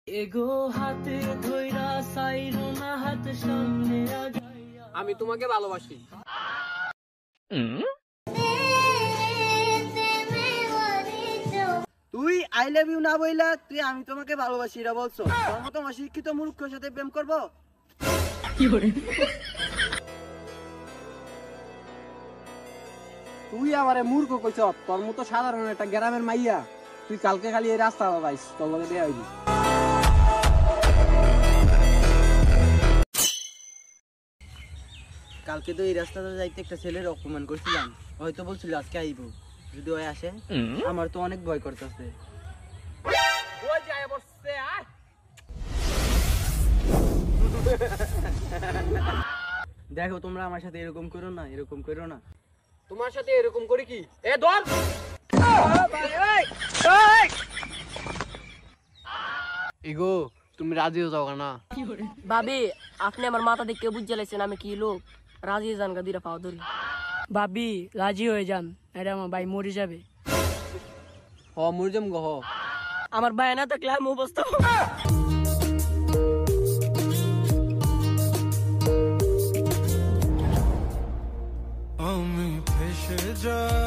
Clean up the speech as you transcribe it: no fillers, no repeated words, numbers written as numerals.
এগো হাতে ধইরা সাইরো না হাত সামনে আগাইয়া আমি তোমাকে ভালোবাসি। তুই আই লাভ ইউ না বইলা তুই আমি তোমাকে ভালোবাসি এটা বলছো? তোর মতো অশিক্ষিত মূর্খের সাথে প্রেম করবো? তুই আমারে মূর্খ কইছ? তোর মতো সাধারণ একটা গ্রামের মাইয়া তুই কালকে খালি এই রাস্তা পাইস, তোর লগে দেয়া হইবি। কালকে তো এই রাস্তাটা যাইতে একটা ছেলের অপমান করছিলাম, হয়তো বলছিল আজকে আইব, যদি ওই আসে আমার তো অনেক ভয় করতেছে। দেখো তোমরা আমার সাথে এরকম করো না, এরকম করো না। তোমার সাথে এরকম করি কি? এ ধর! ইগো তুমি রাজিও যাও না? ভাবি আপনি আমার মাথা দেখে বুঝে লাইছেন আমি কি লোক। রাজি যান গা দিরা পাও ধরি। ভাবি রাজি হয়ে যান, এটা আমার ভাই মরে যাবে। হ মুরজম গহ। আমার ভাই না থাকলে আমি অবস্থা। আমি ফেসে যাই।